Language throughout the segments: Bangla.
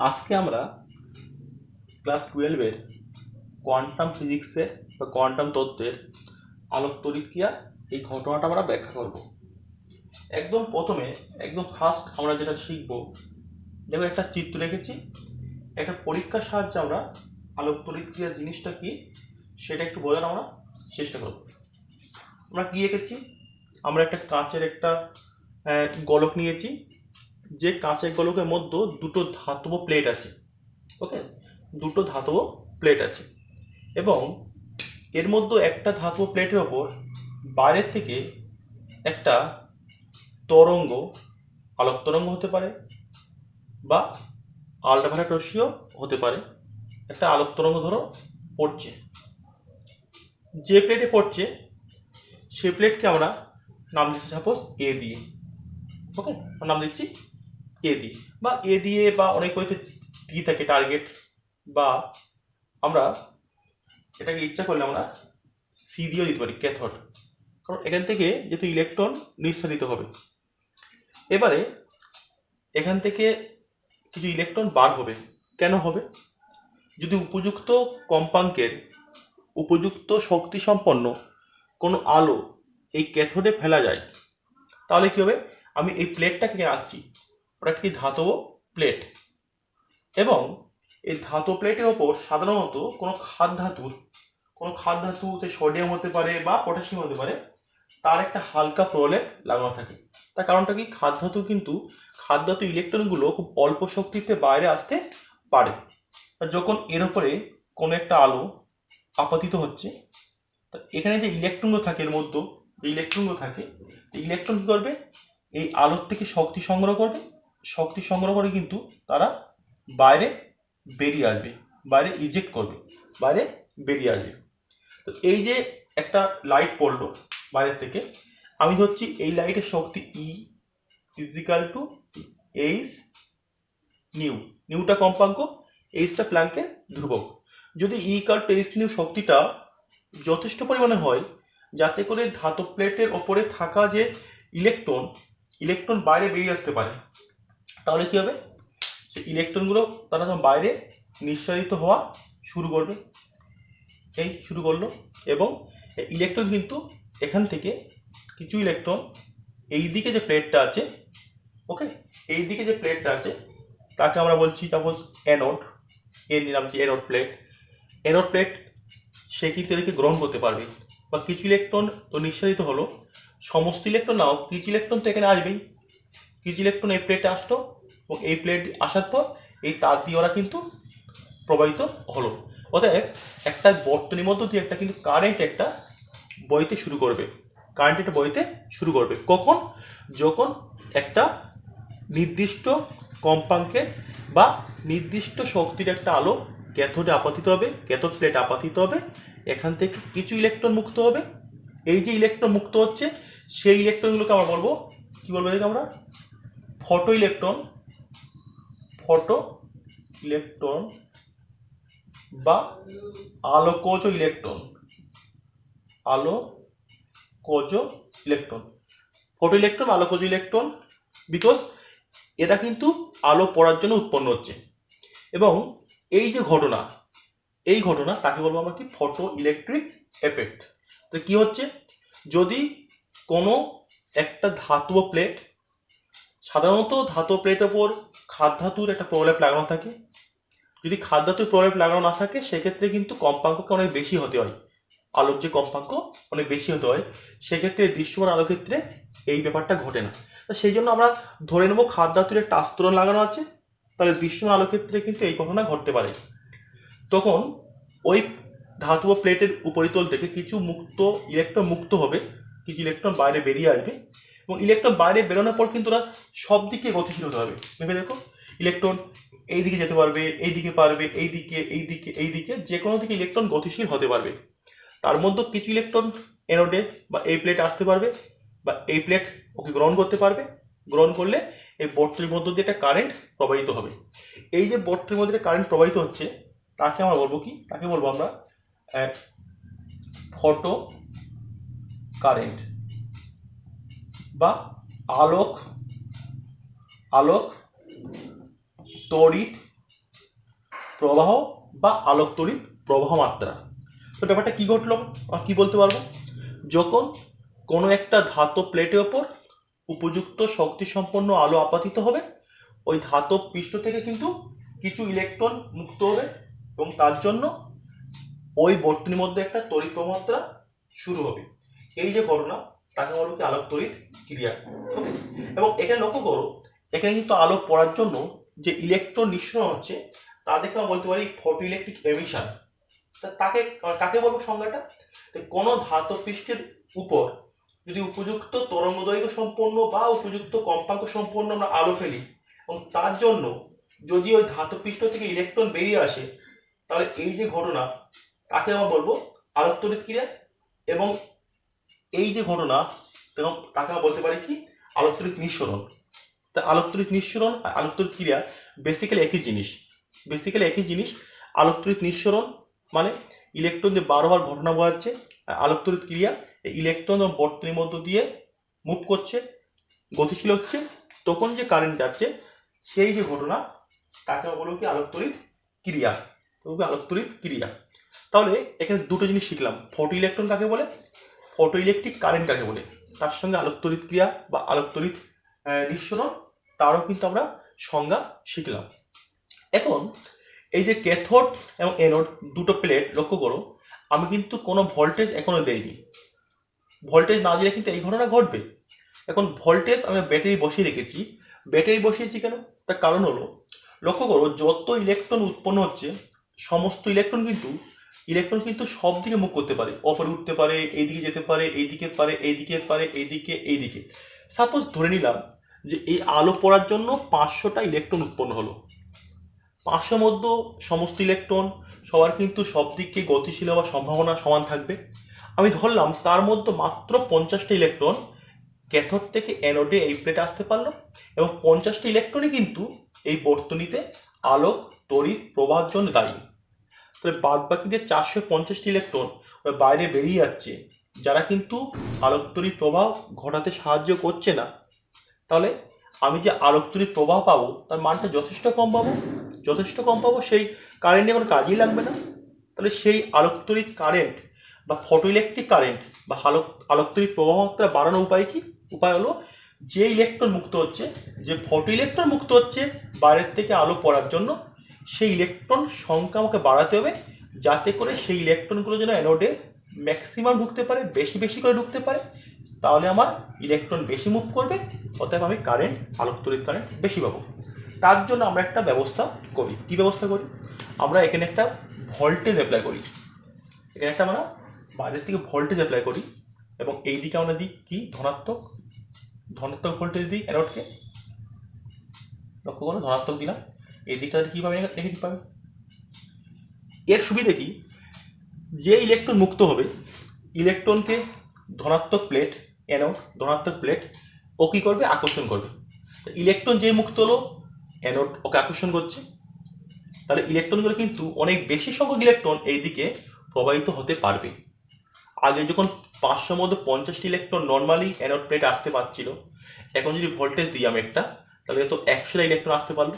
আজকে আমরা ক্লাস 12-এর কোয়ান্টাম ফিজিক্সের বা কোয়ান্টাম তত্ত্বের আলোক তড়িৎক্রিয়া এই ঘটনাটা আমরা ব্যাখ্যা করব। একদম প্রথমে একদম ফার্স্ট আমরা যেটা শিখব, দেখো একটা চিত্র রেখেছি, একটা পরীক্ষার সাহায্যে আমরা আলোক তড়িৎক্রিয়া জিনিসটা কি সেটা একটু বোঝার আমরা চেষ্টা করব। আমরা কি রেখেছি, আমরা একটা কাঁচের একটা গোলক নিয়েছি, যে কাঁচের গোলকের মধ্যে দুটো ধাতব প্লেট আছে। ওকে, দুটো ধাতব প্লেট আছে এবং এর মধ্যে একটা ধাতব প্লেটের ওপর বাইরের থেকে একটা তরঙ্গ, আলোক তরঙ্গ হতে পারে বা আল্ট্রাভায়োলেট রশ্মিও হতে পারে, একটা আলোক তরঙ্গ ধরো পড়ছে। যে প্লেটে পড়ছে সেই প্লেটকে আমরা নাম দিচ্ছি সাপোজ এ দিয়ে। ওকে, নাম দিচ্ছি এ দিয়ে বা এ দিয়ে, বা অনেক বইতে টি থাকে টার্গেট, বা আমরা এটাকে ইচ্ছা করলে আমরা সি দিয়েও দিতে পারি ক্যাথড, কারণ এখান থেকে যেহেতু ইলেকট্রন নিঃসারিত হবে। এবারে এখান থেকে কিছু ইলেকট্রন বার হবে। কেন হবে? যদি উপযুক্ত কম্পাঙ্কের উপযুক্ত শক্তি সম্পন্ন কোনো আলো এই ক্যাথোডে ফেলা যায়, তাহলে কি হবে? আমি এই প্লেটটাকে রাখছি, ওটা একটি ধাতব প্লেট, এবং এই ধাতব প্লেটের ওপর সাধারণত কোনো খাদ ধাতুতে সোডিয়াম হতে পারে বা পটাশিয়াম হতে পারে, তার একটা হালকা প্রলেপ লাগানো থাকে। তার কারণটা কি? খাদ ধাতু ইলেকট্রনগুলো খুব অল্প শক্তিতে বাইরে আসতে পারে। যখন এর উপরে কোনো একটা আলো আপতিত হচ্ছে, এখানে যে ইলেকট্রনগুলো থাকে, এর মধ্যে যে ইলেকট্রনগুলো থাকে, ইলেকট্রন কি করবে? এই আলোর থেকে শক্তি সংগ্রহ করবে, শক্তি সংগ্রহ করে কিন্তু তারা বাইরে বেরিয়ে আসবে, বাইরে ইজেক্ট করবে, বাইরে বেরিয়ে আসবে। তো এই যে একটা লাইট পড়লো বাইরের থেকে, আমি ধরছি এই লাইটের শক্তি ই ইজিক্যাল টু এইচ নিউ। নিউটা কম্পাঙ্ক, এইচটা প্ল্যাঙ্কের ধ্রুবক। যদি ই ইকাল টু এইচ নিউ শক্তিটা যথেষ্ট পরিমাণে হয় যাতে করে ধাতব প্লেটের ওপরে থাকা যে ইলেকট্রন বাইরে বেরিয়ে আসতে পারে, তাহলে কি হবে? সেই ইলেকট্রনগুলো তারা যখন বাইরে নিঃসারিত হওয়া শুরু করবে, এই শুরু করলো, এবং ইলেকট্রন কিন্তু এখান থেকে কিছু ইলেকট্রন এই দিকে যে প্লেটটা আছে, ওকে, এই দিকে যে প্লেটটা আছে তাকে আমরা বলছি সাপোজ অ্যানোড, এর নিলাম যে অ্যানোড প্লেট, সে কিন্তু এদেরকে গ্রহণ করতে পারবে। বা কিছু ইলেকট্রন তো নিঃসারিত হলো, সমস্ত ইলেকট্রন নাও, কিছু ইলেকট্রন তো এখানে আসবেই, কিছু ইলেকট্রন এই প্লেটে আসতো, এবং এই প্লেট আসার পর এই তার দিয়ে ওরা কিন্তু প্রবাহিত হলো। অতএব একটা বর্তনীর মধ্য দিয়ে একটা কিন্তু কারেন্ট একটা বইতে শুরু করবে, কখন? যখন একটা নির্দিষ্ট কম্পাঙ্কের বা নির্দিষ্ট শক্তির একটা আলো ক্যাথোডে আপাতিত হবে, ক্যাথোড প্লেট আপাতিত হবে, এখান থেকে কিছু ইলেকট্রন মুক্ত হবে। এই যে ইলেকট্রন মুক্ত হচ্ছে, সেই ইলেকট্রনগুলোকে আমরা বলবো, কি বলবো এটাকে আমরা? ফটো ইলেকট্রন বা আলোকজ ইলেকট্রন। ফটো ইলেকট্রন, আলোকজ ইলেকট্রন, বিকজ এটা কিন্তু আলো পড়ার জন্য উৎপন্ন হচ্ছে। এবং এই যে ঘটনা তাকে বলবো আমরা কি? Photo electric effect. তো কি হচ্ছে? যদি কোনো একটা ধাতব প্লেট, সাধারণত ধাতব প্লেটের ওপর খাদ ধাতুর একটা প্রলেপ লাগানো থাকে, যদি খাদ ধাতুর প্রলেপ লাগানো না থাকে সেক্ষেত্রে কিন্তু কম্পাঙ্ককে অনেক বেশি হতে হয়, আলোর যে কম্পাঙ্ক অনেক বেশি হতে হয়, সেক্ষেত্রে দৃশ্যমান আলোর ক্ষেত্রে এই ব্যাপারটা ঘটে না। তো সেই জন্য আমরা ধরে নেবো খাদ ধাতুর একটা আস্তরণ লাগানো আছে, তাহলে দৃশ্যমান আলোর ক্ষেত্রে কিন্তু এই ঘটনা ঘটতে পারে। তখন ওই ধাতব প্লেটের উপরিতল থেকে কিছু ইলেকট্রন মুক্ত হবে, কিছু ইলেকট্রন বাইরে বেরিয়ে আসবে, এবং ইলেকট্রন বাইরে বেরোনোর পর কিন্তু ওরা সব দিকে গতিশীল হতে হবে। ভেবে দেখো, ইলেকট্রন এই দিকে যেতে পারবে, এই দিকে পারবে, এই দিকে যে কোনো দিকে ইলেকট্রন গতিশীল হতে পারবে। তার মধ্যে কিছু ইলেকট্রন অ্যানোডে বা এই প্লেটে আসতে পারবে, বা এই প্লেট ওকে গ্রহণ করতে পারবে। গ্রহণ করলে এই বর্তনীর মধ্য দিয়ে একটা কারেন্ট প্রবাহিত হবে। এই যে বর্তনীর মধ্যে কারেন্ট প্রবাহিত হচ্ছে, তাকে আমরা বলবো কি? তাকে বলবো আমরা ফটো কারেন্ট বা আলোক তড়িৎ প্রবাহ বা আলোক তড়িৎ প্রবাহ মাত্রা। তো ব্যাপারটা কি ঘটলো কি বলতে পারবো, যখন কোনো একটা ধাতব প্লেটের ওপর উপযুক্ত শক্তি সম্পন্ন আলো আপাতিত হবে, ওই ধাতব পৃষ্ঠ থেকে কিন্তু কিছু ইলেকট্রন মুক্ত হবে এবং তার জন্য ওই বর্তনীর মধ্যে একটা তড়িৎ প্রবাহমাত্রা শুরু হবে। এই যে ঘটনা তাকে বলো কি আলোক তড়িৎ ক্রিয়া। এবং এখানে লক্ষ্য করো, এখানে কিন্তু আলো পড়ার জন্য যে ইলেকট্রন নিঃসরণ হচ্ছে তাদেরকে আমরা বলতে পারি ফটো ইলেকট্রিক এমিশন। তাকে কাকে বলবো সংজ্ঞাটা, কোনো ধাতব পৃষ্ঠের উপর যদি উপযুক্ত তরঙ্গ দৈর্ঘ্য সম্পন্ন বা উপযুক্ত কম্পাঙ্ক সম্পন্ন আমরা আলো ফেলি এবং তার জন্য যদি ওই ধাতব পৃষ্ঠ থেকে ইলেকট্রন বেরিয়ে আসে, তাহলে এই যে ঘটনা তাকে আমরা বলবো আলোক তড়িৎ ক্রিয়া। এবং এই যে ঘটনা তাকে আমরা বলতে পারি কি আলোক তড়িৎ নিঃসরণ। তা আলোক তড়িৎ নিঃসরণ আর আলোক তড়িৎ ক্রিয়া বেসিক্যালি একই জিনিস। আলোক তড়িৎ নিঃসরণ মানে ইলেকট্রন যে বারবার ঘটনা বোঝাচ্ছে, আলোক তড়িৎ ক্রিয়া ইলেকট্রন বর্তনীর মধ্য দিয়ে মুভ করছে, গতিশীল হচ্ছে, তখন যে কারেন্ট যাচ্ছে সেই যে ঘটনা তাকে বলবো কি আলোক তড়িৎ ক্রিয়া। আলোক তড়িৎ ক্রিয়া। তাহলে এখানে দুটো জিনিস শিখলাম, ফটো ইলেকট্রন কাকে বলে, ফটো ইলেকট্রিক কারেন্ট কাকে বলে, তার সঙ্গে আলোক তড়িৎ ক্রিয়া বা আলোক তড়িৎ নিঃসরণ তারও কিন্তু আমরা সংজ্ঞা শিখলাম। এখন এই যে ক্যাথোড এবং অ্যানোড দুটো প্লেট লক্ষ্য করো, আমি কিন্তু কোনো ভোল্টেজ এখনো দেইনি। ভোল্টেজ না দিলে কিন্তু এই ঘটনা ঘটবে। এখন ভোল্টেজ আমি ব্যাটারি বসিয়েছি কেন, তার কারণ হলো লক্ষ্য করো যত ইলেকট্রন উৎপন্ন হচ্ছে সমস্ত ইলেকট্রন কিন্তু সব দিকে মুভ করতে পারে, ওপরে উঠতে পারে, এইদিকে যেতে পারে, এইদিকে পারে, এইদিকে। সাপোজ ধরে নিলাম যে এই আলো পড়ার জন্য 500টা ইলেকট্রন উৎপন্ন হলো, 500 মধ্যে সমস্ত ইলেকট্রন সবার কিন্তু সব দিকে গতিশীল হওয়ার সম্ভাবনা সমান থাকবে। আমি ধরলাম তার মধ্যে মাত্র 50টা ইলেকট্রন ক্যাথোড থেকে অ্যানোডে এই প্লেটে আসতে পারলো এবং 50টা ইলেকট্রনই কিন্তু এই বর্তনীতে আলোক তড়িৎ প্রবাহের জন্য দায়ী। তাহলে বাদ বাকি যে 450টি ইলেকট্রন বাইরে বেরিয়ে যাচ্ছে, যারা কিন্তু আলোক তড়িৎ প্রবাহ ঘটাতে সাহায্য করছে না, তাহলে আমি যে আলোক তড়িৎ প্রবাহ পাবো তার মানটা যথেষ্ট কম পাবো, সেই কারেন্ট কোনো কাজেই লাগবে না। তাহলে সেই আলোক তড়িৎ কারেন্ট বা ফটো ইলেকট্রিক কারেন্ট বা আলোক তড়িৎ প্রবাহ মাত্রা বাড়ানোর উপায় কি? উপায় হলো যে ইলেকট্রন মুক্ত হচ্ছে, যে ফটো ইলেকট্রন মুক্ত হচ্ছে বাইরের থেকে আলো পড়ার জন্য, সেই ইলেকট্রন সংখ্যা আমাকে বাড়াতে হবে, যাতে করে সেই ইলেকট্রনগুলো যেন অ্যানোডে ম্যাক্সিমাম ঢুকতে পারে, বেশি করে ঢুকতে পারে। তাহলে আমার ইলেকট্রন বেশি মুভ করবে, অতএব আমি আলোক তড়িৎ কারেন্ট বেশি পাবো। তার জন্য আমরা একটা ব্যবস্থা করি। কি ব্যবস্থা করি? আমরা এখানে একটা ভোল্টেজ অ্যাপ্লাই করি। এখানে একটা আমরা বাইরের থেকে ভোল্টেজ অ্যাপ্লাই করি এবং এই দিকে আমরা দিই কি ধনাত্মক ভোল্টেজ দিই অ্যানোডকে। লক্ষ্য করো, ধনাত্মক দিলাম, এই দিকটা কি পাবে? নেগেটিভ পাবে। এর সুবিধে কি? যে ইলেকট্রন মুক্ত হবে, ইলেকট্রনকে ধনাত্মক প্লেট অ্যানোড ধনাত্মক প্লেট ও কি করবে? আকর্ষণ করবে। ইলেকট্রন যে মুক্ত হলো, অ্যানোড ওকে আকর্ষণ করছে, তাহলে ইলেকট্রনগুলো কিন্তু অনেক বেশি সংখ্যক ইলেকট্রন এই দিকে প্রবাহিত হতে পারবে। আগে যখন 500 মধ্যে 50টি ইলেকট্রন নর্মালি অ্যানোড প্লেটে আসতে পারছিল, এখন যদি ভোল্টেজ দিই আমি একটা, তাহলে তো 100টা ইলেকট্রন আসতে পারলো,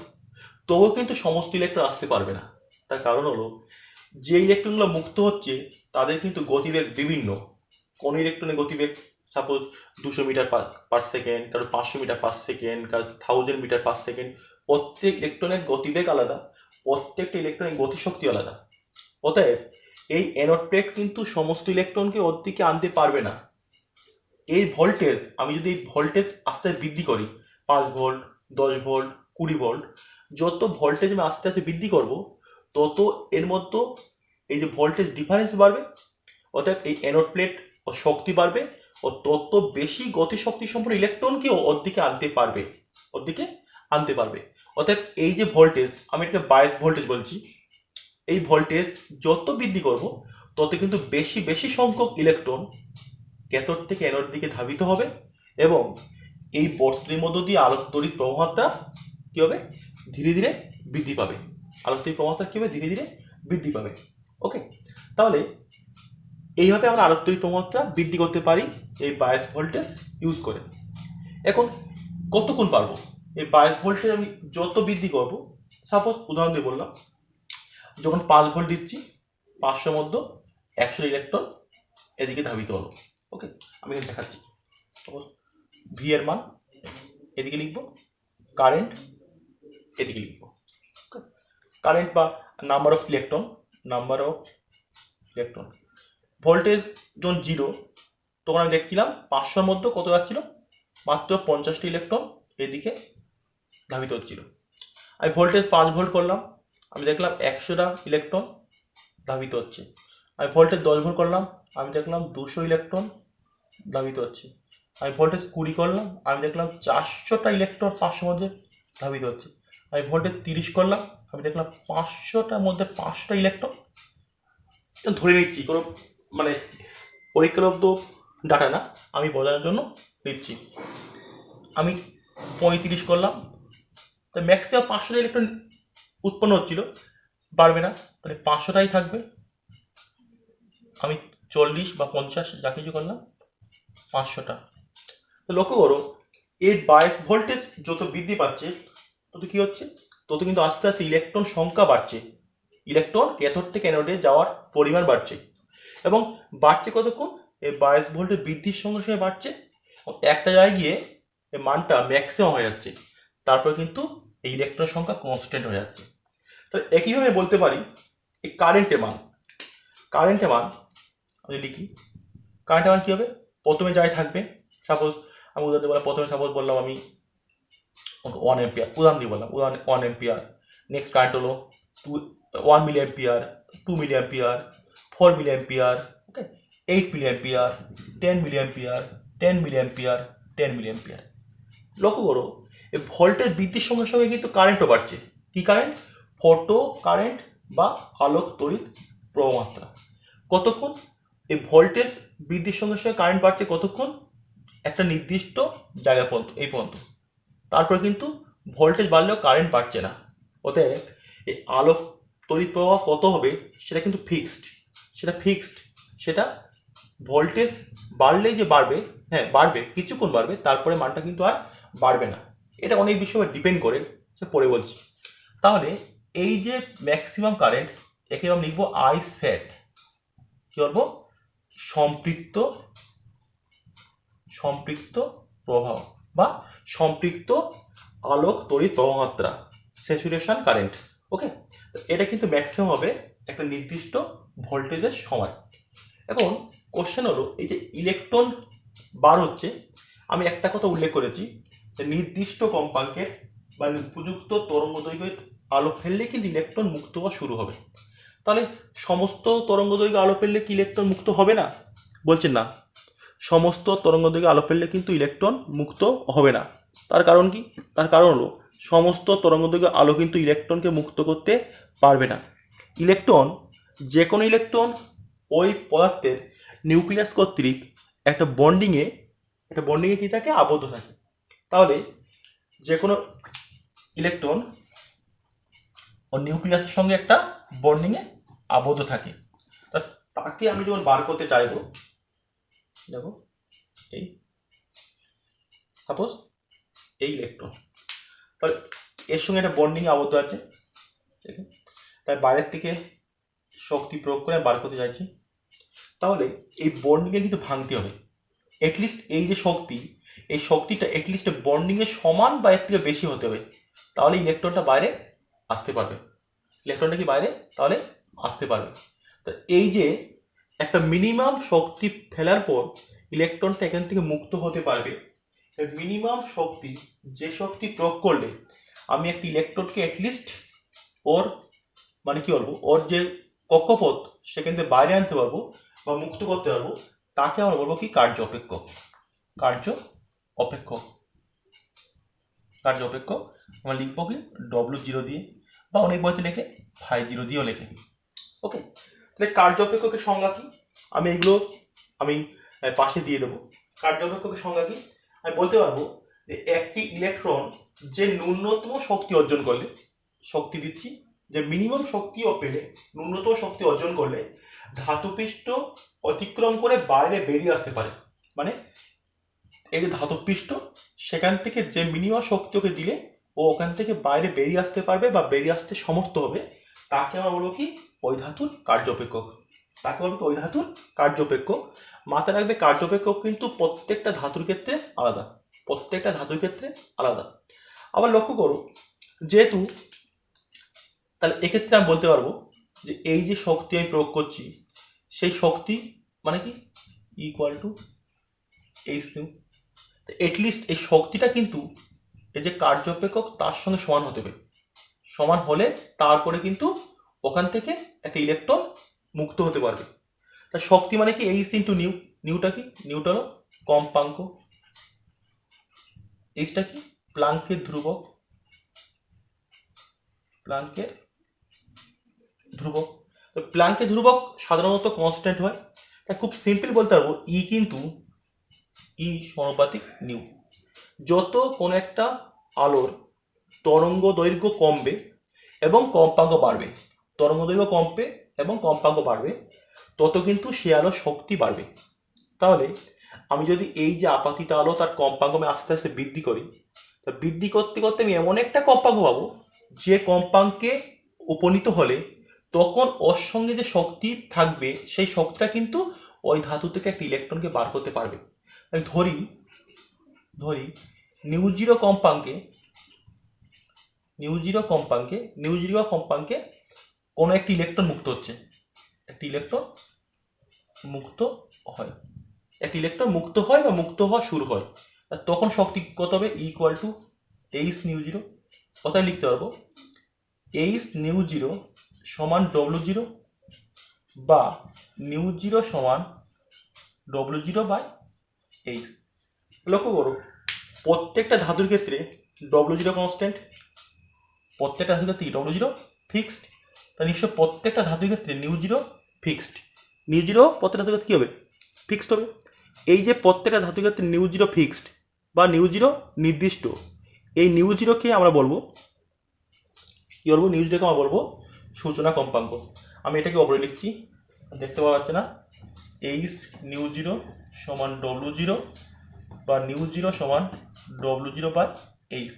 তবুও কিন্তু সমস্ত ইলেকট্রন আসতে পারবে না। তার কারণ হলো যে ইলেকট্রনগুলো মুক্ত হচ্ছে তাদের কিন্তু গতিবেগ বিভিন্ন। কোন ইলেকট্রনের গতিবেগ সাপোজ 200 মিটার পার সেকেন্ড, কারো 500 মিটার পার সেকেন্ড, কারো 1000 মিটার পার সেকেন্ড। প্রত্যেক ইলেকট্রনের গতিবেগ আলাদা, প্রত্যেকটা ইলেকট্রনের গতিশক্তি আলাদা। অতএব এই অ্যানোড প্লেট কিন্তু সমস্ত ইলেকট্রনকে ওর দিকে আনতে পারবে না। এই ভোল্টেজ, আমি যদি এই ভোল্টেজ আস্তে বৃদ্ধি করি, 5 ভোল্ট, 10 ভোল্ট, 20 ভোল্ট, যত ভোল্টেজ আমি আস্তে আস্তে বৃদ্ধি করব, তত এর মধ্যে এই যে ভোল্টেজ ডিফারেন্স বাড়বে, অর্থাৎ এই অ্যানোড প্লেট ও শক্তি বাড়বে ও তত বেশি গতিশক্তি সম্পন্ন ইলেকট্রনকেও ওর দিকে আনতে পারবে। অর্থাৎ এই যে ভোল্টেজ, আমি একটা বায়াস ভোল্টেজ বলছি, এই ভোল্টেজ যত বৃদ্ধি করব তত কিন্তু বেশি সংখ্যক ইলেকট্রন ক্যাথোড থেকে অ্যানোড দিকে ধাবিত হবে এবং এই বর্তনীর মধ্য দিয়ে আলোক তড়িৎ প্রবাহমাত্রা কি হবে? ধীরে ধীরে বৃদ্ধি পাবে। আলোক তড়িৎ প্রবাহমাত্রা কি হবে? ধীরে ধীরে বৃদ্ধি পাবে। ওকে, তাহলে এইভাবে আমরা আলোক তড়িৎ প্রবাহমাত্রা বৃদ্ধি করতে পারি এই বায়াস ভোল্টেজ ইউজ করে। এখন কতক্ষণ পারবো? এই বায়াস ভোল্টেজ আমি যত বৃদ্ধি করব, সাপোজ উদাহরণ দিয়ে বললাম, যখন 5 ভোল্ট দিচ্ছি 500 মধ্যে 100 ইলেকট্রন এদিকে ধাবিত হলো। ওকে, আমি এখানে দেখাচ্ছি। ভি এর মান এদিকে লিখবো, কারেন্ট এদিকে লিখবো। কারেন্ট বা নাম্বার অফ ইলেকট্রন, ভোল্টেজ যখন 0 তখন আমি দেখছিলাম 500 মধ্যে কত যাচ্ছিল, মাত্র 50টি ইলেকট্রন এদিকে ধাবিত হচ্ছিল। আমি ভোল্টেজ 5 ভোল্ট করলাম, আমি দেখলাম 100টা ইলেকট্রন ধাবিত হচ্ছে। আমি ভোল্টেজ 10 ভোল্ট করলাম, আমি দেখলাম 200 ইলেকট্রন ধাবিত হচ্ছে। আমি ভোল্টেজ 20 করলাম, আমি দেখলাম 400টা ইলেকট্রন 500 মধ্যে ধাবিত হচ্ছে। আমি ভোল্টেজ 30 করলাম, আমি দেখলাম 500টার মধ্যে 5টা ইলেকট্রন। ধরে নিচ্ছি, কোনো মানে পরীক্ষালব্ধ ডাটা না, আমি বোঝানোর জন্য নিচ্ছি। আমি 35 করলাম, তো ম্যাক্সিমাম 500টা ইলেকট্রন উৎপন্ন হচ্ছিল, বাড়বে না, তাহলে 500টাই থাকবে। আমি 40 বা 50 যা কিছু করলাম, 500টা। তো লক্ষ্য করো, এর বায়াস ভোল্টেজ যত বৃদ্ধি পাচ্ছে তত কি হচ্ছে, তত কিন্তু আস্তে আস্তে ইলেকট্রন সংখ্যা বাড়ছে, ইলেকট্রন ক্যাথোড থেকে অ্যানোডে যাওয়ার পরিমাণ বাড়ছে। এবং বাড়ছে কতক্ষণ, এই বায়াস ভোল্টেজ বৃদ্ধির সঙ্গে সঙ্গে বাড়ছে, একটা জায়গায় গিয়ে এই মানটা ম্যাক্সিমাম হয়ে যাচ্ছে, তারপর কিন্তু এই ইলেকট্রন সংখ্যা কনস্ট্যান্ট হয়ে যাচ্ছে। তো একইভাবে বলতে পারি এই কারেন্টের মান আমি লিখি। কারেন্টের মান কি হবে, প্রথমে যাই থাকবে, সাপোজ আমি উদাহরণ বললাম, প্রথমে সাপোজ বললাম আমি 1 এম্পিয়ার, উদাহরণ দিয়ে বললাম 1 এম্পিয়ার। নেক্সট কারেন্ট হলো 1 milli ampere, 2 milli ampere, 4 milli ampere, okay, 8 milli ampere, 10 milli ampere, 10 milli ampere, 10 milli ampere. লক্ষ্য করো, এই ভোল্টেজ বৃদ্ধির সঙ্গে সঙ্গে কিন্তু কারেন্টও বাড়ছে। কি কারেন্ট, ফটো কারেন্ট বা আলোক তড়িৎ প্রবাহমাত্রা। কতক্ষণ, এই ভোল্টেজ বৃদ্ধির সঙ্গে সঙ্গে কারেন্ট বাড়ছে কতক্ষণ, একটা নির্দিষ্ট জায়গা পর্যন্ত, এই পর্যন্ত। তারপরে কিন্তু ভোল্টেজ বাড়লেও কারেন্ট বাড়ছে না। অতএব এই আলোক তড়িৎ প্রবাহ কত হবে সেটা কিন্তু ফিক্সড, সেটা ভোল্টেজ বাড়লেই যে বাড়বে, হ্যাঁ বাড়বে, কিছুক্ষণ বাড়বে, তারপরে মানটা কিন্তু আর বাড়বে না। এটা অনেক বিষয়ে ডিপেন্ড করে, সে পরে বলছি। তাহলে এই যে ম্যাক্সিমাম কারেন্ট, একে আমরা লিখবো আই সেট, কি বলবো, সম্পৃক্ত প্রবাহ বা সম্পৃক্ত আলোক তড়িৎ প্রবাহমাত্রা, স্যাচুরেশন কারেন্ট। ওকে, এটা কিন্তু ম্যাক্সিমাম হবে একটা নির্দিষ্ট ভোল্টেজের সময়। এখন কোশ্চেন হলো, এই যে ইলেকট্রন বার হচ্ছে, আমি একটা কথা উল্লেখ করেছি, যে নির্দিষ্ট কম্পাঙ্কের বা উপযুক্ত তরঙ্গ দৈর্ঘ্যে আলো ফেললে কিন্তু ইলেকট্রন মুক্ত হওয়া শুরু হবে। তাহলে সমস্ত তরঙ্গ দৈর্ঘ্যে আলো ফেললে কি ইলেকট্রন মুক্ত হবে না? বলছেন না, সমস্ত তরঙ্গ দৈর্ঘ্যে আলো ফেললে কিন্তু ইলেকট্রন মুক্ত হবে না। তার কারণ কি? তার কারণ হলো, সমস্ত তরঙ্গ দৈর্ঘ্যে আলো কিন্তু ইলেকট্রনকে মুক্ত করতে পারবে না। যে কোনো ইলেকট্রন ওই পদার্থের নিউক্লিয়াস কর্তৃক একটা বন্ডিংয়ে কি থাকে, আবদ্ধ থাকে। তাহলে যে কোনো ইলেকট্রন ও নিউক্লিয়াসের সঙ্গে একটা বন্ডিংয়ে আবদ্ধ থাকে। তাকে আমি যখন বার করতে চাইবো, দেখো এই সাপোজ এই ইলেকট্রন, তাহলে এর সঙ্গে একটা বন্ডিংয়ে আবদ্ধ আছে, তাই বাইরের থেকে শক্তি প্রয়োগ করে বার করতে চাইছি। তাহলে এই বন্ডিংয়ে কিন্তু ভাঙতে হবে, এটলিস্ট এই যে শক্তি, এই শক্তিটা এটলিস্ট বন্ডিংয়ের সমান বা এর থেকে বেশি হতে হবে, তাহলে ইলেকট্রনটা বাইরে আসতে পারবে। তাহলে আসতে পারবে। তো এই যে একটা মিনিমাম শক্তি ফেলার পর ইলেকট্রনটা এখান থেকে মুক্ত হতে পারবে, মিনিমাম শক্তি, যে শক্তি প্রয়োগ করলে আমি একটা ইলেকট্রনকে অ্যাটলিস্ট ওর মানে কি বলবো, ওর যে কক্ষপথ সেখান থেকে বাইরে আনতে পারবো বা মুক্ত করতে পারবো, তাকে আমরা বলবো কি, কার্য অপেক্ষক। আমরা লিখবো কি W0 দিয়ে, বা অনেক বইতে লেখে 50 দিয়েও লেখে। ওকে, তাহলে কার্য অপেক্ষকের সংজ্ঞা কি, আমি এগুলো পাশে দিয়ে দেবো। কার্য অপেক্ষকের সংজ্ঞা কি, আমি বলতে পারবো যে একটি ইলেকট্রন যে ন্যূনতম শক্তি অর্জন করলে, শক্তি দিচ্ছি, যে মিনিমাম শক্তি পেলে, ন্যূনতম শক্তি অর্জন করলে ধাতুপৃষ্ঠ অতিক্রম করে বাইরে বেরিয়ে আসতে পারে। মানে এই যে ধাতুপৃষ্ঠ, সেখান থেকে যে মিনিমাম শক্তি ওকে দিলে ও ওখান থেকে বাইরে বেরিয়ে আসতে পারবে বা বেরিয়ে আসতে সমর্থ হবে, তাকে আমরা বলবো কি ওই ধাতুর কার্যপেক্ষক। তাকে বলবো কি ওই ধাতুর কার্যপেক্ষক। মাথায় রাখবে কার্যপেক্ষক কিন্তু প্রত্যেকটা ধাতুর ক্ষেত্রে আলাদা, প্রত্যেকটা ধাতুর ক্ষেত্রে আলাদা। আবার লক্ষ্য করো, যেহেতু তাহলে এক্ষেত্রে আমি বলতে পারবো যে এই যে শক্তি আমি প্রয়োগ করছি সেই শক্তি মানে কি equal to H new. At least এই শক্তিটা কিন্তু এই যে কার্যপেক্ষক তার সঙ্গে সমান হতে হবে, সমান হলে তারপরে কিন্তু ওখান থেকে একটা ইলেকট্রন মুক্ত হতে পারবে। তা শক্তি মানে কি এইচ ইন্টু নিউ। নিউটা কি? নিউটা হলো কম্পাঙ্ক, এইচটা কি প্লাঙ্কের ধ্রুবক, প্লাঙ্কের ধ্রুবক। তো প্লাঙ্কের ধ্রুবক সাধারণত কনস্ট্যান্ট হয়, তাই খুব সিম্পল বলতে পারবো ই কিন্তু ই সমানুপাতিক নিউ। যত কোন একটা আলোর তরঙ্গ দৈর্ঘ্য কমবে এবং কম্পাঙ্ক বাড়বে, তরঙ্গ দৈর্ঘ্য কমবে এবং কম্পাঙ্ক বাড়বে, তত কিন্তু সে আলোর শক্তি বাড়বে। তাহলে আমি যদি এই যে আপাতিত আলো তার কম্পাঙ্ক আমি আস্তে আস্তে বৃদ্ধি করি, তা বৃদ্ধি করতে করতে আমি এমন একটা কম্পাঙ্ক পাবো যে কম্পাঙ্কে উপনীত হলে তখন ওর সঙ্গে যে শক্তি থাকবে সেই শক্তিটা কিন্তু ওই ধাতু থেকে একটা ইলেকট্রনকে বার করতে পারবে। আমি ধরি নিউ জিরো কম্পাঙ্কে কোনো একটি ইলেকট্রন মুক্ত হচ্ছে, একটি ইলেকট্রন মুক্ত হয়, একটি ইলেকট্রন মুক্ত হয় বা মুক্ত হওয়া শুরু হয়, আর তখন শক্তি কত হবে? Equal to H new zero. কথায় লিখতে পারবো এইচ নিউ জিরো সমান ডব্লু জিরো বা নিউ জিরো সমান ডব্লু জিরো বাই এইচ। লক্ষ্য করো প্রত্যেকটা ধাতুর ক্ষেত্রে ডব্লু জিরো কনস্ট্যান্ট, প্রত্যেকটা ধাতুর ক্ষেত্রে ডব্লু জিরো ফিক্সড, তা নিশ্চয় প্রত্যেকটা ধাতুর ক্ষেত্রে new zero fixed. New zero প্রত্যেকটা ধাতুর ক্ষেত্রে কী হবে? ফিক্সড হবে। এই যে প্রত্যেকটা ধাতুর ক্ষেত্রে নিউ জিরো ফিক্সড বা নিউ জিরো নির্দিষ্ট, এই নিউ জিরোকে আমরা বলবো কি বলবো? নিউ জিরোকে আমরা বলবো সূচনা কম্পাঙ্ক। আমি এটাকে ওপরে লিখছি, দেখতে পাওয়া যাচ্ছে না? এইচ নিউ জিরো সমান ডব্লু জিরো বা নিউ জিরো সমান ডব্লু জিরো বাই এইচ।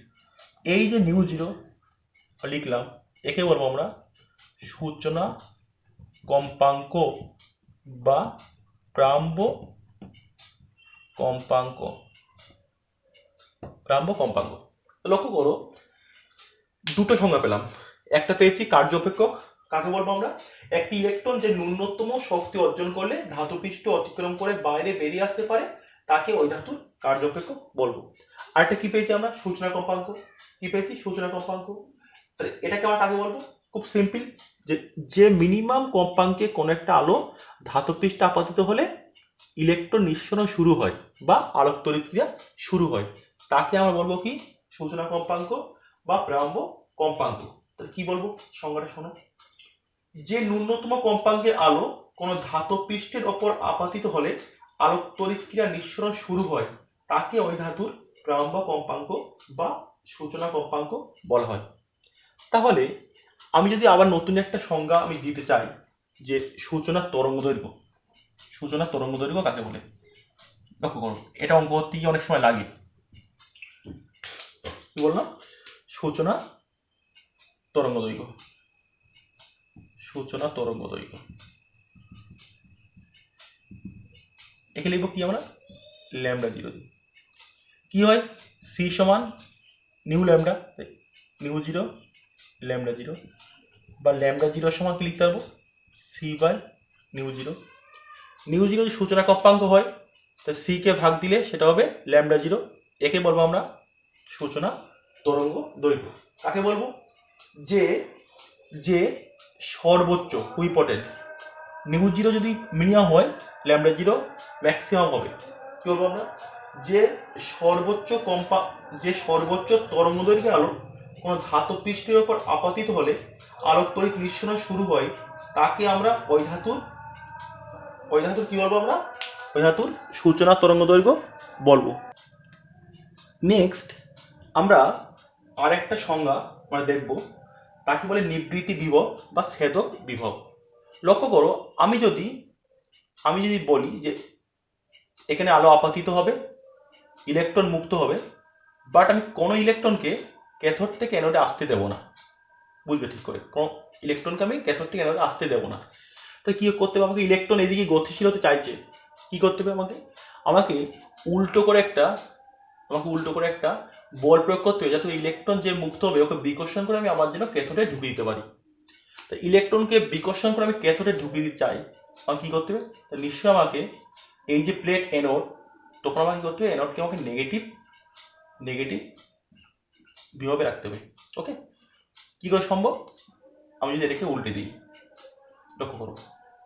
এই যে নিউ জিরো লিখলাম একে বলবো আমরা সূচনা কম্পাঙ্ক বা প্রাম্ব কম্পাঙ্ক। লক্ষ্য করো দুটো সংজ্ঞা পেলাম, একটা পেয়েছি কার্যপেক্ষক, কাকে বলবো আমরা? একটি ইলেকট্রন যে ন্যূনতম শক্তি অর্জন করলে ধাতু পৃষ্ঠ অতিক্রম করে বাইরে বেরিয়ে আসতে পারে তাকে ওই ধাতুর কার্যপেক্ষক বলবো। আরেকটা কি পেয়েছি আমরা? সূচনা কম্পাঙ্ক। কি পেয়েছি? সূচনা কম্পাঙ্ক। এটাকে আমরা কাকে বলবো? খুব সিম্পল, যে মিনিমাম কম্পাঙ্কে কোনো একটা আলো ধাতু পৃষ্ঠে আপাতিত হলে ইলেকট্রন নিঃসরণ শুরু হয় বা আলোক তড়িৎ ক্রিয়া শুরু হয়, তাকে আমরা বলবো কি? সূচনা কম্পাঙ্ক বা প্রারম্ভ কম্পাঙ্ক। তাহলে কি বলবো? সংজ্ঞাটা শোনো, যে ন্যূনতম কম্পাঙ্কের আলো কোনো ধাতব পৃষ্ঠের ওপর আপাতিত হলে আলোক তড়িৎ ক্রিয়া নিঃসরণ শুরু হয় তাকে ওই ধাতুর প্রারম্ভ কম্পাঙ্ক বা সূচনা কম্পাঙ্ক বলা হয়। তাহলে আমি যদি আবার নতুন একটা সংজ্ঞা আমি দিতে চাই যে সূচনা তরঙ্গ দৈর্ঘ্য, সূচনা তরঙ্গ দৈর্ঘ্য কাকে বলে? লক্ষ্য করো এটা অঙ্ক করতে গিয়ে অনেক সময় লাগে। কি বললাম? সূচনা তরঙ্গ দৈর্ঘ্য, সূচনা তরঙ্গ দৈর্ঘ্য। একে লিখবো কি আমরা? Lambda zero. কি হয়? সি সমান nu lambda, nu zero lambda zero, বা ল্যামডা জিরো সমান কি লিখতে পারবো? C by nu zero. Nu zero যদি সূচনা কম্পাঙ্ক হয় তো সি কে ভাগ দিলে সেটা হবে ল্যামডা জিরো। একে বলবো আমরা সূচনা তরঙ্গ দৈর্ঘ্য। কাকে বলবো? যে সর্বোচ্চ ইম্পর্টেন্ট, নিউ জিরো যদি মিনিমাম হয় ল্যামডা জিরো ম্যাক্সিমাম হবে। কি বলবো আমরা? যে সর্বোচ্চ তরঙ্গ দৈর্ঘ্যের আলো কোনো ধাতব পৃষ্ঠের উপর আপাতিত হলে আলোক তড়িৎ নিঃসরণ শুরু হয় তাকে আমরা ওই ধাতুর কি বলবো? আমরা ওই ধাতুর সূচনা তরঙ্গ দৈর্ঘ্য বলবো। নেক্সট আমরা আর একটা সংজ্ঞা আমরা দেখব, তাকে বলে নিবৃত্তি বিভব বা ছেদক বিভব। লক্ষ্য করো আমি যদি বলি যে এখানে আলো আপাতিত হবে, ইলেকট্রন মুক্ত হবে, বাট আমি কোনো ইলেকট্রনকে ক্যাথোড থেকে অ্যানোডে আসতে দেব না, বুঝবে ঠিক করে, কোনো ইলেকট্রনকে আমি ক্যাথোড থেকে অ্যানোডে আসতে দেবো না। তো কি করতে হবে আমাকে, ইলেকট্রন এদিকে গতিশীল হতে চাইছে, কি করতে হবে আমাকে উল্টো করে একটা বল প্রয়োগ করতে হবে, যাতে ইলেকট্রন যে মুক্ত হবে ওকে বিকর্ষণ করে আমি আমার জন্য ক্যাথোডে ঢুকিয়ে দিতে পারি। তো ইলেকট্রনকে বিকর্ষণ করে আমি ক্যাথোডে ঢুকিয়ে দিতে চাই, আমাকে কি করতে হবে, নিশ্চয়ই আমাকে এই যে প্লেট অ্যানোড, তখন আমাকে কি করতে হবে, অ্যানোডকে আমাকে নেগেটিভ বিভবে রাখতে হবে। ওকে, কি করে সম্ভব, আমি যদি এটাকে উল্টে দিই, লক্ষ্য করো,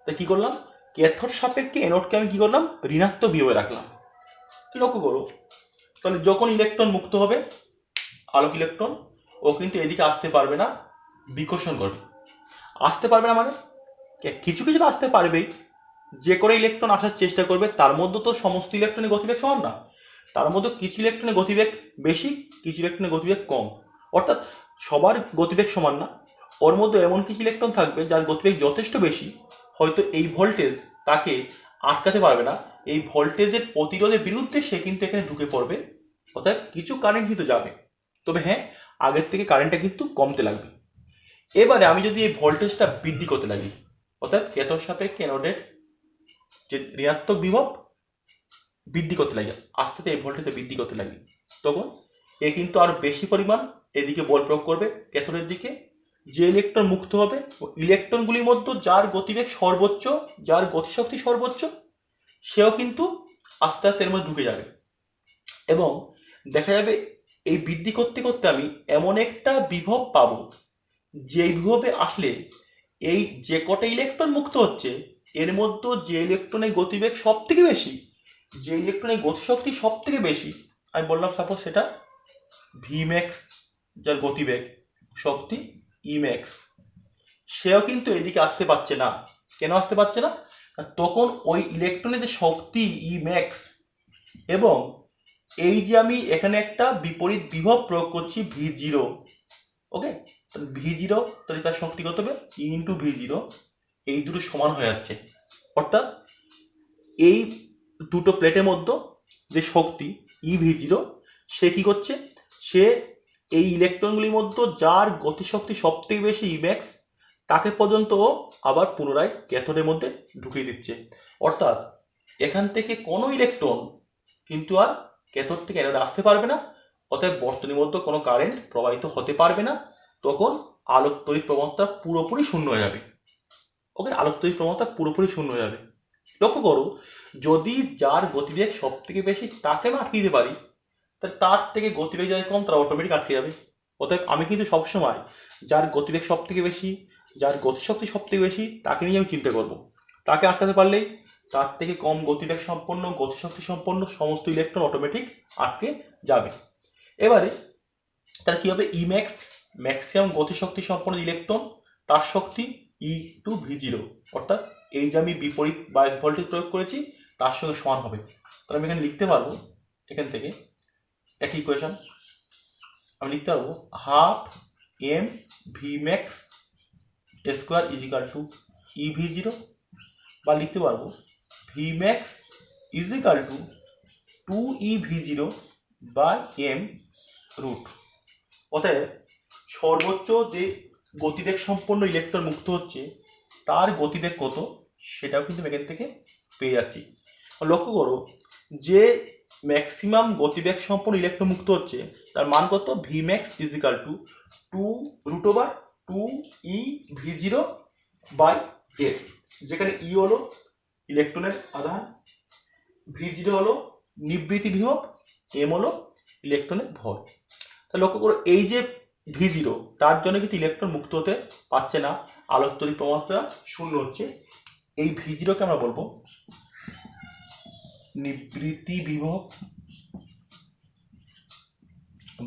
তাই কি করলাম, ক্যাথোড সাপেক্ষে অ্যানোডকে আমি কি করলাম, ঋণাত্মক বিভবে রাখলাম। লক্ষ্য করো, তাহলে যখন ইলেকট্রন মুক্ত হবে, আলোক ইলেকট্রন, ও কিন্তু এদিকে আসতে পারবে না, বিকর্ষণ করবে। আসতে পারবে না মানে কিছু কিছু আসতে পারবেই, যে করে ইলেকট্রন আসার চেষ্টা করবে, তার মধ্যে তো সমস্ত ইলেকট্রনের গতিবেগ সমান না, তার মধ্যে কিছু ইলেকট্রনের গতিবেগ বেশি, কিছু ইলেকট্রনের গতিবেগ কম, অর্থাৎ সবার গতিবেগ সমান না। ওর মধ্যে এমন কিছু ইলেকট্রন থাকবে যার গতিবেগ যথেষ্ট বেশি, হয়তো এই ভোল্টেজ তাকে আটকাতে পারবে না, এই ভোল্টেজের প্রতিরোধের বিরুদ্ধে সে কিন্তু এখানে ঢুকে পড়বে, অর্থাৎ কিছু কারেন্ট কিন্তু যাবে, তবে হ্যাঁ আগের থেকে কারেন্টটা কিন্তু কমতে লাগবে। এবারে আমি যদি এই ভোল্টেজটা বৃদ্ধি করতে লাগি, অর্থাৎ ক্যাথোড সাপেক্ষে অ্যানোডের যে ঋণাত্মক বিভব বৃদ্ধি করতে লাগি, আস্তে আস্তে এই ভোল্টেজটা বৃদ্ধি করতে লাগি, তখন এ কিন্তু আরো বেশি পরিমাণ এদিকে বল প্রয়োগ করবে ক্যাথোডের দিকে। যে ইলেকট্রন মুক্ত হবে, ইলেকট্রনগুলির মধ্যে যার গতিবেগ সর্বোচ্চ, যার গতিশক্তি সর্বোচ্চ, সেও কিন্তু আস্তে আস্তে এর মধ্যে ঢুকে যাবে, এবং দেখা যাবে এই বৃদ্ধি করতে করতে আমি এমন একটা বিভব পাবো, যে বিভবে আসলে এই যে কটা ইলেকট্রন মুক্ত হচ্ছে এর মধ্যে যে ইলেকট্রনের গতিবেগ সব থেকে বেশি, যে ইলেকট্রনের গতিশক্তি সব থেকে বেশি, আমি বললাম সাপোজ সেটা ভি ম্যাক্স, যার গতিবেগ শক্তি ই ম্যাক্স, সেও কিন্তু এদিকে আসতে পারছে না। কেন আসতে পারছে না, তখন ওই ইলেকট্রনের যে শক্তি ই ম্যাক্স, এবং এই যে আমি এখানে একটা বিপরীত বিভব প্রয়োগ করছি ভি জিরো, ওকে, ভি জিরো, তাহলে তার শক্তি কত হবে, ই ইন্টু ভি জিরো, এই দুটো সমান হয়ে যাচ্ছে, অর্থাৎ এই দুটো প্লেটের মধ্যে যে শক্তি ই ভি জিরো, সে কি করছে, সে এই ইলেকট্রনগুলির মধ্যে যার গতিশক্তি সব থেকে বেশি ই ম্যাক্স, তাকে পর্যন্ত আবার পুনরায় ক্যাথোডের মধ্যে ঢুকিয়ে দিচ্ছে, অর্থাৎ এখান থেকে কোনো ইলেকট্রন কিন্তু আর ক্যাথোড থেকে অ্যানোডে আসতে পারবে না, অতএব বর্তনীর মধ্যে কোনো কারেন্ট প্রবাহিত হতে পারবে না, তখন আলোক তড়িৎ প্রবণতা পুরোপুরি শূন্য হয়ে যাবে। ওকে, আলোক তড়িৎ প্রবণতা পুরোপুরি শূন্য হয়ে যাবে। লক্ষ্য করো, যদি যার গতিবেগ সব থেকে বেশি তাকে আমি আটকে দিতে পারি, তাহলে তার থেকে গতিবেগ যাদের কম তারা অটোমেটিক আটকে যাবে। অতএব আমি কিন্তু সবসময় যার গতিবেগ সব থেকে বেশি, যার গতিশক্তি সব থেকে বেশি, তাকে নিয়ে আমি চিন্তা করব। তাকে আটকাতে পারলেই তার থেকে কম গতিবেগ সম্পন্ন, গতিশক্তি সম্পন্ন সমস্ত ইলেকট্রন অটোমেটিক আটকে যাবে। এবারে তার কি হবে, ই ম্যাক্স, ম্যাক্সিমাম গতিশক্তি সম্পন্ন ইলেকট্রন, তার শক্তি ই টু ভি জিরো, অর্থাৎ এই যে আমি বিপরীত বায়াস ভোল্টেজ প্রয়োগ করেছি তার সঙ্গে সমান হবে। তাহলে আমি এখানে লিখতে পারবো, এখান থেকে একই ইকুয়েশন আমি লিখতে পারবো, half M V max square is equal to E V zero, বা লিখতে পারবো V max is equal to 2 E V zero by M root. অতএব সর্বোচ্চ যে গতিবেগ সম্পন্ন ইলেকট্রন মুক্ত হচ্ছে তার গতিবেগ কত, সেটাও কিন্তু এখান থেকে পেয়ে যাচ্ছি। লক্ষ্য করো, যে ম্যাক্সিমাম গতিবেগ সম্পন্ন ইলেকট্রন মুক্ত হচ্ছে তার মান কত, V max is equal to 2√2 E V zero by F, যেখানে ই হলো ইলেকট্রনের আধান, ভি জিরো হলো নিবৃত্তি বিভব, এম হলো ইলেকট্রনের ভর। তাহলে লক্ষ্য করো, এই যে ভি জিরো, তার জন্য কিন্তু ইলেকট্রন মুক্ত হতে পারছে না, আলোক তড়িৎ প্রবণতা শূন্য হচ্ছে। এই ভি জিরোকে আমরা বলবো নিবৃত্তি বিভব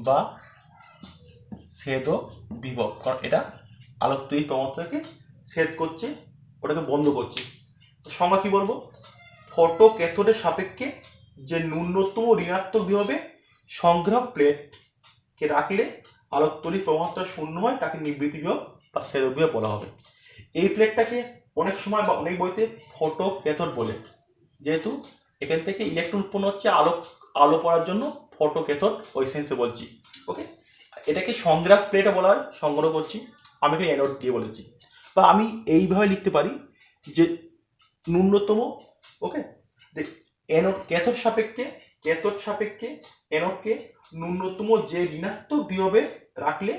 বা ছেদক বিভব, কারণ এটা আলোক তড়িৎ প্রবণতাকে ছেদ করছে, ওটাকে বন্ধ করছে। সংজ্ঞা কি বলবো, ফটো ক্যাথোডের সাপেক্ষে যে ন্যূনতম ঋণাত্মক বিভবে সংগ্রাহ প্লেটকে রাখলে আলোক তড়িৎ প্রবণতা শূন্য হয়, তাকে নিবৃত্তি বিভব বা ছেদক বিভব বলা হবে। এই প্লেটটাকে অনেক সময় বা অনেক বইতে ফটো ক্যাথোড বলে, যেহেতু এখান থেকে ইলেকট্রন উৎপন্ন হচ্ছে আলো পড়ার জন্য ফটো ক্যাথোড ওই সেন্সে বলছি। ওকে, এটাকে সংগ্রাহ প্লেটও বলা হয়, সংগ্রহ করছি আমি এখানে অ্যানোড দিয়ে বলেছি, বা আমি এইভাবে লিখতে পারি যে ন্যূনতম, ওকে, অ্যানোড ক্যাথোড সাপেক্ষে অ্যানোডকে ন্যূনতম যে ঋণাত্মক বিভবে রাখলে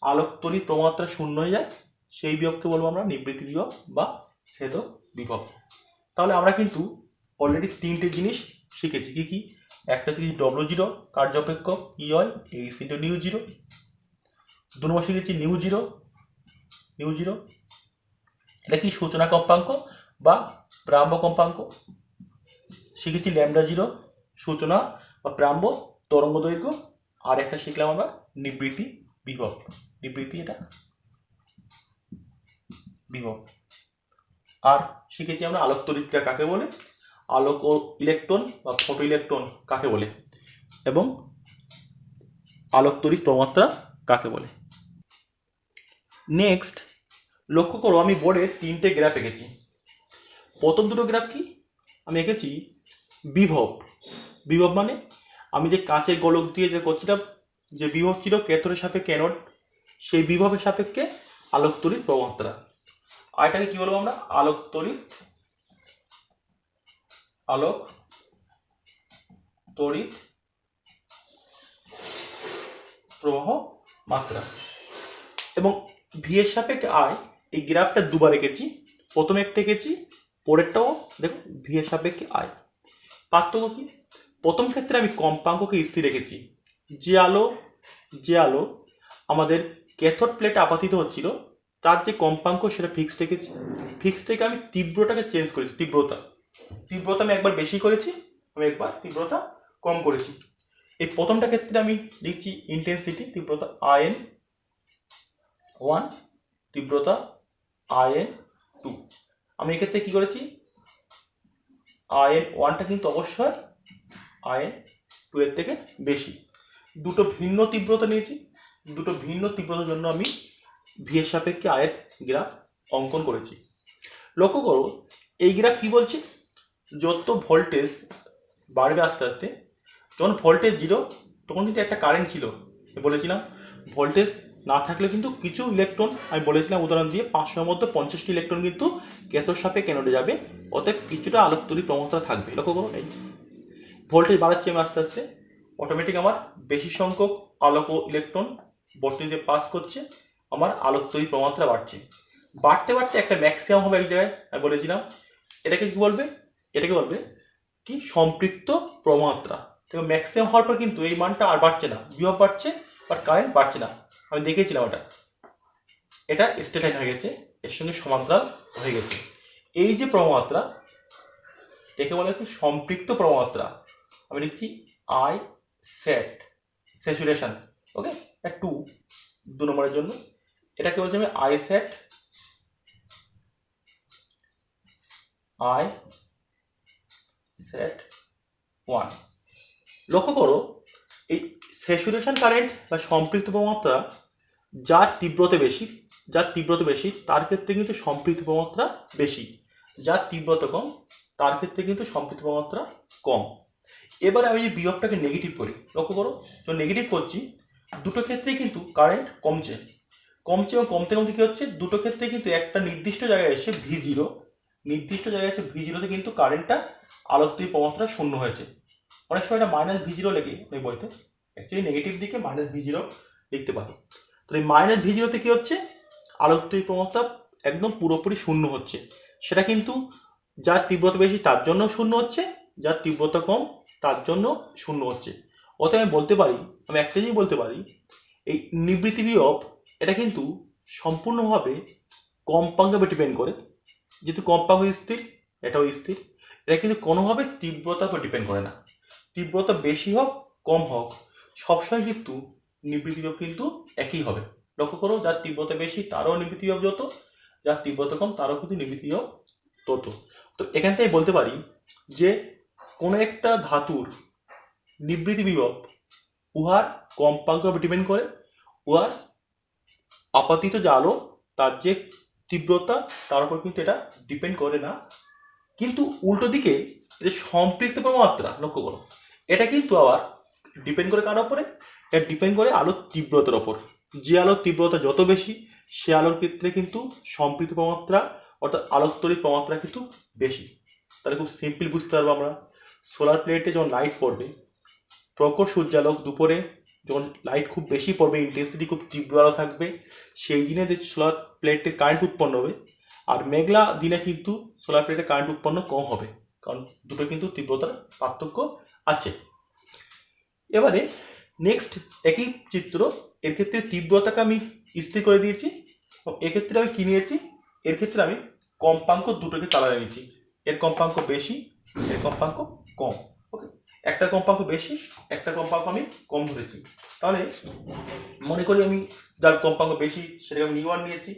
আলোক তড়িৎ প্রবণতা শূন্য হয়ে যায়, সেই বিভবকে বলবো আমরা নিবৃত্তি বিভব বা ছেদক বিভব। তাহলে আমরা কিন্তু অলরেডি তিনটে জিনিস শিখেছি। কি কি? একটা শিখেছি W0 কার্যপেক্ষক ই হয় এইচ ইন্টু নিউ জিরো। 2 নম্বর শিখেছি নিউ জিরো, এটা কি সূচনা কম্পাঙ্ক বা প্রারম্ভ কম্পাঙ্ক। শিখেছি λ0 সূচনা বা প্রারম্ভ তরঙ্গ দৈর্ঘ্য। আর একটা শিখলাম আমরা নিবৃত্তি বিভব, এটা বিভব। আর শিখেছি আমরা আলোক তড়িৎক্রিয়া কাকে বলে, আলোক ও ইলেকট্রন বা ফটো ইলেকট্রন কাকে বলে, এবং আলোক তড়িৎ প্রবণতা কাকে বলে। নেক্সট লক্ষ্য করো, আমি বোর্ডে 3টে গ্রাফ এঁকেছি। প্রথম দুটো গ্রাফ কি? আমি এঁকেছি বিভব মানে আমি যে কাঁচের গোলক দিয়ে যে করছিলাম, যে বিভব ছিল ক্যাথোডের সাপেক্ষে অ্যানোড, সেই বিভবের সাপেক্ষে আলোক তড়িৎ প্রবণতা। আর এটাকে কি বলবো আমরা? আলোক তড়িৎ প্রবাহ মাত্রা। এবং ভি এর সাপেক্ষে আই, এই গ্রাফটা দুবার এঁকেছি। প্রথমে একটা এঁকেছি, পরেরটাও দেখো ভি এর সাপেক্ষে আই। পার্থক্য কি? প্রথম ক্ষেত্রে আমি কম্পাঙ্ককে স্থির রেখেছি। যে আলো আমাদের ক্যাথোড প্লেটে আপাতিত হচ্ছিল, তার যে কম্পাঙ্ক সেটা ফিক্সড রেখেছি। ফিক্সড রেখে আমি তীব্রটাকে চেঞ্জ করেছি। তীব্রতা আমি একবার বেশি করেছি, আমি একবার তীব্রতা কম করেছি। এই প্রথমটা ক্ষেত্রে আমি লিখছি ইন্টেন্সিটি, তীব্রতা IN1, তীব্রতা IN2। আমি এক্ষেত্রে কি করেছি? IN1টা কিন্তু অবশ্যই IN2 এর থেকে বেশি। দুটো ভিন্ন তীব্রতা নিয়েছি। দুটো ভিন্ন তীব্রতার জন্য আমি ভি এর সাপেক্ষে আয়ের গ্রাফ অঙ্কন করেছি। লক্ষ্য করো, এই গ্রাফ কি বলছে? যত ভোল্টেজ বাড়বে আস্তে আস্তে, যখন ভোল্টেজ 0 তখন কিন্তু একটা কারেন্ট ছিল, বলেছিলাম। ভোল্টেজ না থাকলে কিন্তু কিছু ইলেকট্রন, আমি বলেছিলাম উদাহরণ দিয়ে, 500-এর মধ্যে 50টি ইলেকট্রন কিন্তু ক্যাথোড সাপেক্ষে অ্যানোডে যাবে, অতএব কিছুটা আলোক তড়িৎ প্রবণতা থাকবে। লক্ষ্য করো, এই ভোল্টেজ বাড়াচ্ছি আমি আস্তে আস্তে, অটোমেটিক আমার বেশি সংখ্যক আলোক ও ইলেকট্রন বর্তনীতে পাস করছে, আমার আলোক তড়িৎ প্রবণতা বাড়ছে। বাড়তে একটা ম্যাক্সিমাম হবে এক জায়গায়, আমি বলেছিলাম। এটাকে কি বলবে? কি সম্পৃক্ত প্রবণতা। দেখো ম্যাক্সিমাম হওয়ার পর কিন্তু এই মানটা আর বাড়ছে না, বিভব বাড়ছে বাট কারেন্ট বাড়ছে না। আমি দেখেছিলাম এটা স্ট্রেট লাইন হয়ে গেছে, এর সঙ্গে সমান্তরাল হয়ে গেছে। এই যে প্রবণতা, একে বলে কি সম্পৃক্ত প্রবণতা। আমি লিখছি আই স্যাচুরেশন, ওকে, 2 নম্বরের জন্য। এটাকে বলছি আমি আই স্যাট 1। লক্ষ্য করো, এই স্যাচুরেশন কারেন্ট বা সম্পৃক্ত প্রবণতা যার তীব্রতা বেশি তার ক্ষেত্রে কিন্তু সম্পৃক্ত প্রবণতা বেশি, যার তীব্রতা কম তার ক্ষেত্রে কিন্তু সম্পৃক্ত প্রবণতা কম। এবারে আমি যে বিভবটাকে নেগেটিভ করি, লক্ষ্য করো, যখন নেগেটিভ করছি দুটো ক্ষেত্রেই কিন্তু কারেন্ট কমছে এবং কমতে কি হচ্ছে, দুটো ক্ষেত্রে কিন্তু একটা নির্দিষ্ট জায়গায় এসে V0 তে কিন্তু কারেন্টটা আলোক তড়িৎ প্রবণতা শূন্য হয়েছে। অনেক সময় এটা -V0 লেগে ওই বইতে, অ্যাকচুয়ালি নেগেটিভ দিকে -V0 লিখতে পারি। তো এই -V0 তে কি হচ্ছে, আলোক তড়িৎ প্রবণতা একদম পুরোপুরি শূন্য হচ্ছে। সেটা কিন্তু যার তীব্রতা বেশি তার জন্য শূন্য হচ্ছে, যার তীব্রতা কম তার জন্য শূন্য হচ্ছে। অতএব আমি একটা জিনিস বলতে পারি, এই নিবৃত্তি বিভব এটা কিন্তু সম্পূর্ণভাবে কম্পাঙ্কের উপর ডিপেন্ড করে। যেহেতু কম্পাঙ্ক স্থির, এটাও স্থির, এটা কিন্তু কোনোভাবে তীব্রতার উপর ডিপেন্ড করে না। তীব্রতা বেশি হোক কম হোক, সবসময় কিন্তু নিবৃত্তি বিভব কিন্তু একই হবে। লক্ষ্য করো, যার তীব্রতা বেশি তারও নিবৃত্তি বিভব যত, যার তীব্রতা কম তারও কিন্তু নিবৃত্তি বিভব তত। তো এখান থেকে বলতে পারি যে কোনো একটা ধাতুর নিবৃত্তি বিভব উহার কম্পাঙ্কের উপর ডিপেন্ড করে, উহার আপাতিত যে আলো তার যে তীব্রতা তার উপর কিন্তু এটা ডিপেন্ড করে না। কিন্তু উল্টো দিকে এটা সম্পৃক্ত প্রবণতা, লক্ষ্য করো, এটা কিন্তু আবার ডিপেন্ড করে কার উপরে? এটা ডিপেন্ড করে আলোর তীব্রতার ওপর। যে আলোর তীব্রতা যত বেশি সে আলোর ক্ষেত্রে কিন্তু সম্পৃক্ত প্রমাত্রা অর্থাৎ আলোকতড়িৎ প্রমাত্রা কিন্তু বেশি। তাহলে খুব সিম্পল বুঝতে পারবো আমরা, সোলার প্লেটে যখন লাইট পড়বে, প্রখর সূর্যালোক দুপুরে যখন লাইট খুব বেশি পড়বে, ইন্টেন্সিটি খুব তীব্র আলো থাকবে, সেই দিনে যে সোলার প্লেটে কারেন্ট উৎপন্ন হবে। আর মেঘলা দিনে কিন্তু সোলার প্লেটে কারেন্ট উৎপন্ন কম হবে, কারণ দুটো কিন্তু তীব্রতার পার্থক্য আছে। এবারে নেক্সট একই চিত্র, এর ক্ষেত্রে তীব্রতাকে আমি স্থির করে দিয়েছি। এক্ষেত্রে আমি কি নিয়েছি, এর ক্ষেত্রে আমি কম্পাঙ্ক দুটোকে চালা নিয়েছি। এর কম্পাঙ্ক বেশি, এর কম্পাঙ্ক কম। ওকে, একটা কম্পাঙ্ক বেশি, একটা কম্পাঙ্ক আমি কম ধরেছি। তাহলে মনে করি আমি যার কম্পাঙ্ক বেশি সেটাকে আমি নিউ1 নিয়েছি,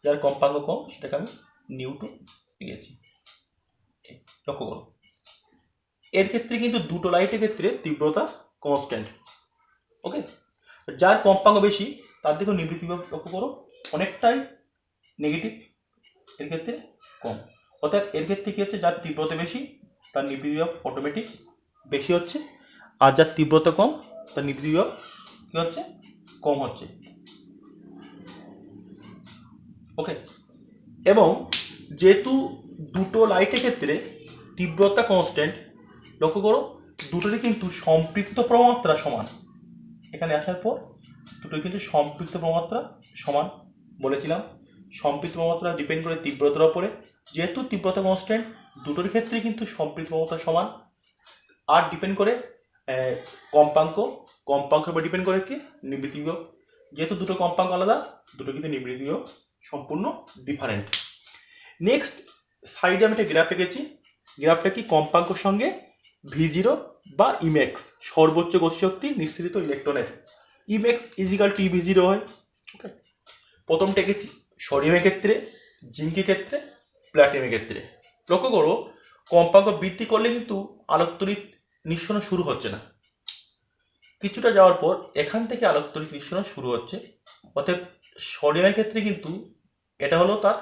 যার কম্পাঙ্ক কম সেটাকে আমি নিউ2 নিয়েছি। লক্ষ্য করো, এর ক্ষেত্রে কিন্তু দুটো লাইটের ক্ষেত্রে তীব্রতা কনস্ট্যান্ট। ওকে, যার কম্পাঙ্ক বেশি তার দিকেও নিবৃত্তি বিভব লক্ষ্য করো অনেকটাই নেগেটিভ, এর ক্ষেত্রে কম। অর্থাৎ এর ক্ষেত্রে কি হচ্ছে, যার তীব্রতা বেশি তার নিবৃত্তি বিভব অটোমেটিক বেশি হচ্ছে, আর যার তীব্রতা কম তার নিবৃত্তি বিভব কি হচ্ছে, কম হচ্ছে। ওকে, এবং যেহেতু দুটো লাইটের ক্ষেত্রে তীব্রতা কনস্ট্যান্ট, লক্ষ্য করো দুটোরই কিন্তু সম্পৃক্ত প্রমাত্রা সমান। এখানে আসার পর দুটোই কিন্তু সম্পৃক্ত প্রমাত্রা সমান বলেছিলাম। সম্পৃক্ত প্রমাত্রা ডিপেন্ড করে তীব্রতার উপরে, যেহেতু তীব্রতা কনস্ট্যান্ট দুটোর ক্ষেত্রেই কিন্তু সম্পৃক্ত প্রমাত্রা সমান। আর ডিপেন্ড করে কম্পাঙ্কের উপর ডিপেন্ড করে কি, নিবৃত্তি বিভব। যেহেতু দুটো কম্পাঙ্ক আলাদা, দুটো কিন্তু নিবৃত্তি বিভব সম্পূর্ণ ডিফারেন্ট। নেক্সট সাইডে আমি একটা গ্রাফ এঁকেছি। গ্রাফটা কি, কম্পাঙ্কের সঙ্গে V0 বা ইমেক্স সর্বোচ্চ গতিশক্তি নিঃসৃত ইলেকট্রনের ইমেক্স ইজিক্যাল টু V0 হয়। ওকে, প্রথমটা এঁকেছি সোডিয়ামের ক্ষেত্রে, জিঙ্কের ক্ষেত্রে, প্ল্যাটিনামের ক্ষেত্রে। লক্ষ্য করো কম্পাঙ্ক বৃদ্ধি করলে কিন্তু আলোকতড়িৎ নিঃসরণ শুরু হচ্ছে না, কিছুটা যাওয়ার পর এখান থেকে আলোকতড়িৎ নিঃসরণ শুরু হচ্ছে। অর্থাৎ সোডিয়ামের ক্ষেত্রে কিন্তু এটা হলো তার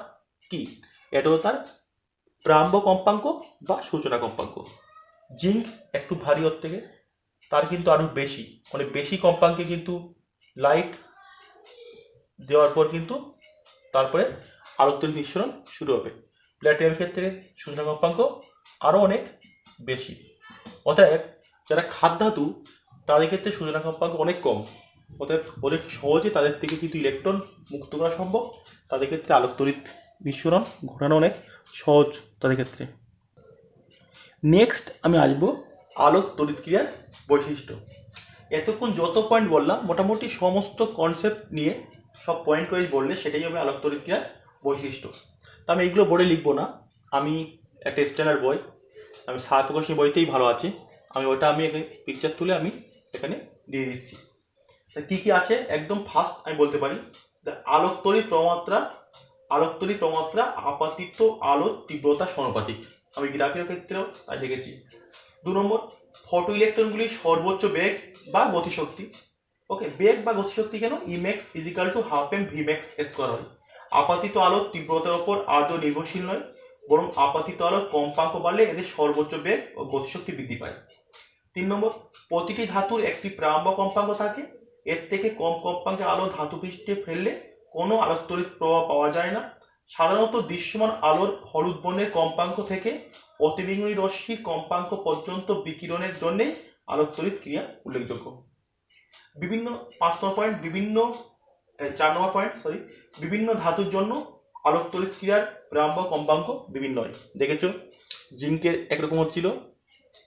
কি, এটা হলো তার প্রারম্ভ কম্পাঙ্ক বা সূচনা কম্পাঙ্ক। জিঙ্ক একটু ভারী ওর থেকে, তার কিন্তু আরো বেশি, মানে বেশি কম্পাঙ্কে কিন্তু লাইট দেওয়ার পর কিন্তু তারপরে আলোকতড়িৎ নিঃসরণ শুরু হবে। প্ল্যাটিনামের ক্ষেত্রে সূচনা কম্পাঙ্ক আরো অনেক বেশি। অতএব যারা খাদ্যাতু তাদের ক্ষেত্রে সূচনা কম্পাঙ্ক অনেক কম, অতএব অনেক সহজে তাদের থেকে কিন্তু ইলেকট্রন মুক্ত করা সম্ভব। তাদের ক্ষেত্রে আলোকতড়িৎ নিঃসরণ ঘটানো অনেক সহজ তাদের ক্ষেত্রে। নেক্সট আমি আসবো আলোক তড়িৎ ক্রিয়ার বৈশিষ্ট্য। এতক্ষণ যত পয়েন্ট বললাম মোটামুটি সমস্ত কনসেপ্ট নিয়ে সব পয়েন্ট ওয়াইজ বললে সেটাই হবে আলোক তড়িৎ ক্রিয়ার বৈশিষ্ট্য। তা আমি এগুলো বোর্ডে লিখবো না, আমি একটা স্ট্যান্ডার্ড বই, আমি সাত প্রকাশের বইতেই ভালো আছে, আমি ওটা আমি এখানে পিকচার তুলে আমি এখানে দিয়ে দিচ্ছি। কি কি আছে একদম ফার্স্ট আমি বলতে পারি, আলোক তড়িৎ প্রমাত্রা, আলোক তড়িৎ প্রমাত্রা আপাতিত আলোর তীব্রতা সমানুপাতিক, আমি গ্রাফের ক্ষেত্রেও লিখেছি। 2 নম্বর, ফটো ইলেকট্রনগুলির সর্বোচ্চ বেগ বা গতিশক্তি। ওকে, বেগ বা গতিশক্তি কেন, E max is equal to half M V max square হয়। আপাতিত আলোর তীব্রতার উপর আদৌ নির্ভরশীল নয়, বরং আপাতিত আলোর কম্পাঙ্ক বাড়লে এদের সর্বোচ্চ বেগ ও গতিশক্তি বৃদ্ধি পায়। 3 নম্বর, প্রতিটি ধাতুর একটি প্রারম্ভ কম্পাঙ্ক থাকে, এর থেকে কম কম্পাঙ্কে আলো ধাতু পৃষ্ঠে ফেললে কোনো আলোকতড়িৎ প্রবাহ পাওয়া যায় না। সাধারণত দৃশ্যমান আলোর হলুদ বর্ণের কম্পাঙ্ক থেকে অতিবেগুনি রশ্মির কম্পাঙ্ক পর্যন্ত বিকিরণের জন্য আলোকতড়িৎ ক্রিয়া উল্লেখযোগ্য। বিভিন্ন 5 নম্বর পয়েন্ট, বিভিন্ন 4 নম্বর পয়েন্ট বিভিন্ন ধাতুর জন্য আলোকতড়িৎ ক্রিয়ার প্রারম্ভ কম্পাঙ্ক বিভিন্ন হয়। দেখেছো জিঙ্কের একরকম হচ্ছিল,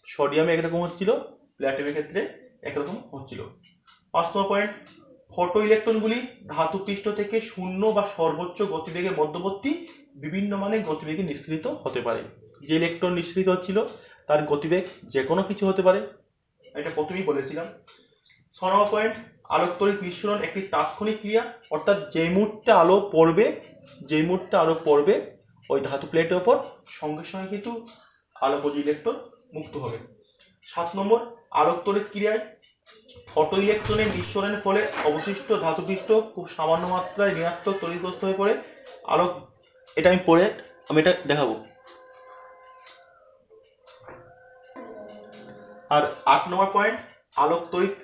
সোডিয়ামে একরকম হচ্ছিল, প্ল্যাটিনামের ক্ষেত্রে একরকম হচ্ছিল। 5 নম্বর পয়েন্ট, ফটো ইলেকট্রনগুলি ধাতু পৃষ্ঠ থেকে শূন্য বা সর্বোচ্চ গতিবেগের মধ্যবর্তী বিভিন্ন মানের গতিবেগে নিঃসৃত হতে পারে। যে ইলেকট্রন নিঃসৃত হচ্ছিল তার গতিবেগ যে কোনো কিছু হতে পারে, এটা প্রথমেই বলেছিলাম। 6 নম্বর পয়েন্ট, আলোকতড়িৎ নিঃসরণ একটি তাৎক্ষণিক ক্রিয়া, অর্থাৎ যেই মুহূর্তে আলো পড়বে ওই ধাতু প্লেটের ওপর সঙ্গে সঙ্গে কিন্তু আলোকজ ইলেকট্রন মুক্ত হবে। 7 নম্বর, আলোকতড়িৎ ক্রিয়ায় ফটো ইলেকট্রনের নিঃসরণের ফলে অবশিষ্ট ধাতুপৃষ্ঠ খুব সামান্য মাত্রায় ঋণাত্মক তড়িৎগ্রস্ত হয়ে পড়ে আলোক, এটা আমি পড়ে আমি এটা দেখাবো। আর 8 নম্বর পয়েন্ট, আলোক তড়িৎ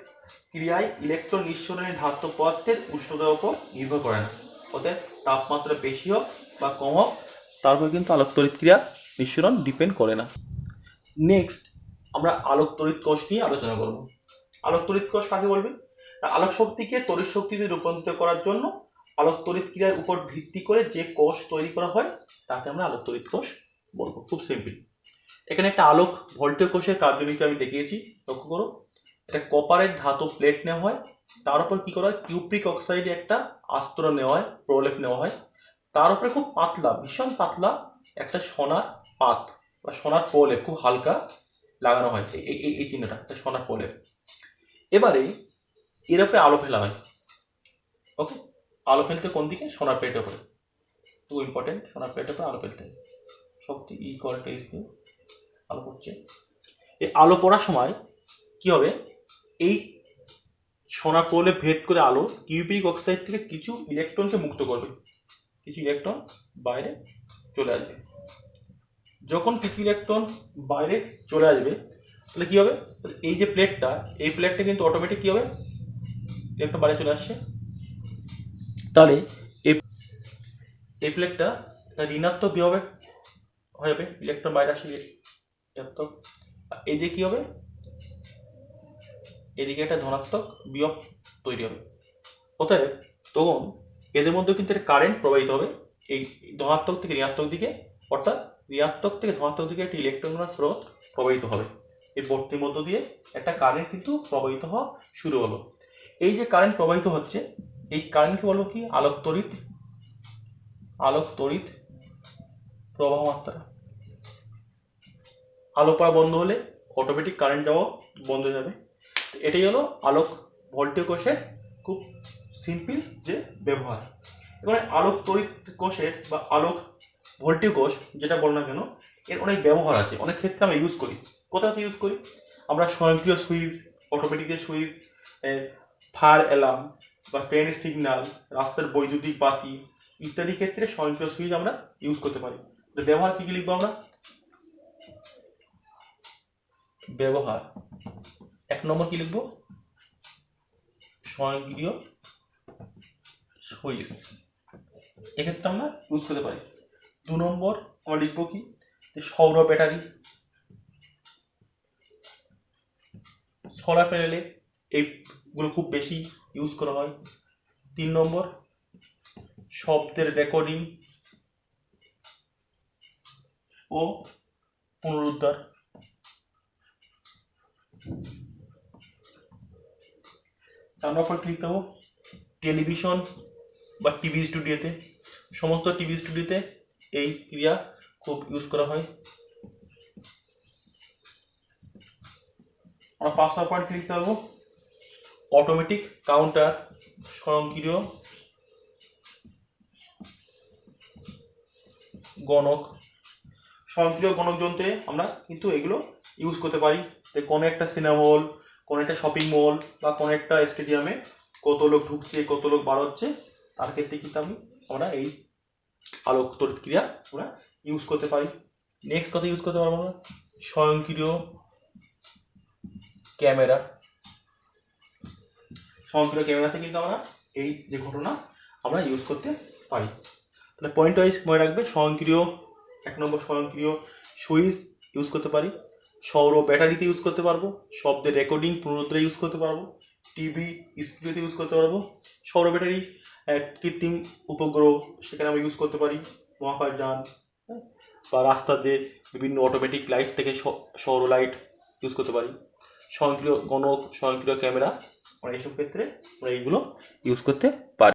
ক্রিয়ায় ইলেকট্রন নিঃসরণের ধাতব পদার্থের উষ্ণতার উপর নির্ভর করে না, অতএব তাপমাত্রা বেশি হোক বা কম হোক তার উপর কিন্তু আলোক তড়িৎ ক্রিয়া নিঃসরণ ডিপেন্ড করে না। নেক্সট আমরা আলোক তড়িৎ কোষ নিয়ে আলোচনা করব। আলোক তড়িৎ কোষ কাকে বলবে? আলোক শক্তিকে তড়িৎ শক্তিতে রূপান্তরিত করার জন্য আলোক তড়িৎ ক্রিয়ার উপর ভিত্তি করে যে কোষ তৈরি করা হয় তাকে আমরা আলোক তড়িৎ কোষ বলবো। খুব সিম্পল। এখানে একটা আলোক ভোল্টীয় কোষের কার্যনীতি আমি দেখিয়েছি, লক্ষ্য করো। এটা কপারের ধাতব প্লেট নেওয়া হয়, তার উপর কি করা হয়, কিউপ্রিক অক্সাইডে একটা আস্তরণ নেওয়া হয়, প্রলেপ নেওয়া হয়, তার উপরে খুব পাতলা, ভীষণ পাতলা একটা সোনার পাত বা সোনার প্রলেপ খুব হালকা লাগানো হয়। এই চিহ্নটা একটা সোনার প্রলেপ। এবারে এর উপরে আলো ফেলা হয়। ওকে, আলো ফেলতে কোন দিকে? সোনার প্লেটের উপরে। খুব ইম্পর্টেন্ট, সোনার প্লেটের উপরে আলো ফেলতে হয়। শক্তি ই দিয়ে আলো পড়ছে। এই আলো পড়ার সময় কি হবে, এই সোনা প্রলেপ ভেদ করে আলো কিউপ্রিক অক্সাইড থেকে কিছু ইলেকট্রনকে মুক্ত করবে, কিছু ইলেকট্রন বাইরে চলে আসবে। যখন কিছু ইলেকট্রন বাইরে চলে আসবে তাহলে কি হবে, এই যে প্লেটটা, এই প্লেটটা কিন্তু অটোমেটিক কি হবে, ইলেকট্রন বাইরে চলে আসছে, তাহলে এই প্লেটটা ঋণাত্মক বিভবে হয়ে যাবে, ইলেকট্রন বাইরে আসে ঋণাত্মক। এদিকে কি হবে, এদিকে একটা ধনাত্মক বিভব তৈরি হবে। অতএব তখন এদের মধ্যে কিন্তু একটা কারেন্ট প্রবাহিত হবে, এই ধনাত্মক থেকে ঋণাত্মক দিকে, অর্থাৎ ঋণাত্মক থেকে ধনাত্মক দিকে একটা ইলেকট্রন স্রোত প্রবাহিত হবে। এই বর্তির মধ্য দিয়ে একটা কারেন্ট কিন্তু প্রবাহিত হওয়া শুরু হলো। এই যে কারেন্ট প্রবাহিত হচ্ছে, এই কারেন্টকে বলবো কি, আলোক তড়িৎ, আলোক তড়িৎ প্রবাহ মাত্রা। আলো পড়া বন্ধ হলে অটোমেটিক কারেন্ট যাওয়া বন্ধ হয়ে যাবে। এটাই হলো আলোক ভোল্টীয় কোষের খুব সিম্পল যে ব্যবহার। এবারে আলোক তড়িৎ কোষের বা আলোক ভোল্টীয় কোষ যেটা বল না কেন, এর অনেক ব্যবহার আছে, অনেক ক্ষেত্রে আমরা ইউজ করি। কোথাতে ইউজ করি? আমরা স্বয়ংক্রিয় switch, automatic switch, fire alarm বা ট্রেনের সিগন্যাল, রাস্তার বৈদ্যুতিক বাতি ইত্যাদি ক্ষেত্রে স্বয়ংক্রিয় সুইচ আমরা ইউজ করতে পারি। ব্যবহার কি কি লিখবো আমরা? ব্যবহার 1 নম্বর কি লিখবো? স্বয়ংক্রিয় সুইচ, এক্ষেত্রে আমরা ইউজ করতে পারি। 2 নম্বর আমরা লিখবো কি, সৌর ব্যাটারি, সোলার প্যানেলে এইগুলো খুব বেশি ইউজ করা হয়। 3 নম্বর শব্দের রেকর্ডিং ও পুনরুদ্ধার। 4 নম্বর কি লিখতে হবে? টেলিভিশন বা টিভি স্টুডিওতে, সমস্ত টিভি স্টুডিওতে এই ক্রিয়া খুব ইউজ করা হয়। আমরা 5 নম্বর পয়েন্ট লিখতে পারবো অটোমেটিক কাউন্টার, স্বয়ংক্রিয় গণক। স্বয়ংক্রিয় গণক যন্ত্রে আমরা কিন্তু এগুলো ইউজ করতে পারি। কোনো একটা সিনেমা হল, কোনো একটা শপিং মল বা কোনো একটা স্টেডিয়ামে কত লোক ঢুকছে, কত লোক বার হচ্ছে, তার ক্ষেত্রে কিন্তু আমরা এই আলোক তড়িৎ ক্রিয়া আমরা ইউজ করতে পারি। নেক্সট কথা ইউজ করতে পারবো আমরা স্বয়ংক্রিয় ক্যামেরা। স্বয়ংক্রিয় ক্যামেরাতে কিন্তু আমরা এই যে ঘটনা আমরা ইউজ করতে পারি। তাহলে পয়েন্ট ওয়াইজ মনে রাখবে, স্বয়ংক্রিয় 1 নম্বর স্বয়ংক্রিয় সুইচ ইউজ করতে পারি, সৌর ব্যাটারিতে ইউজ করতে পারবো, শব্দের রেকর্ডিং পুনরুদ্ধারে ইউজ করতে পারবো, টিভি স্টুডিওতে ইউজ করতে পারবো, সৌর ব্যাটারি কৃত্রিম উপগ্রহ সেখানে আমরা ইউজ করতে পারি, মহাকাশযান বা রাস্তাতে বিভিন্ন অটোমেটিক লাইট থেকে সৌর লাইট ইউজ করতে পারি, স্বয়ংক্রিয় গণক, স্বয়ংক্রিয় ক্যামেরা, আমরা এইসব ক্ষেত্রে আমরা এইগুলো ইউজ করতে পারি।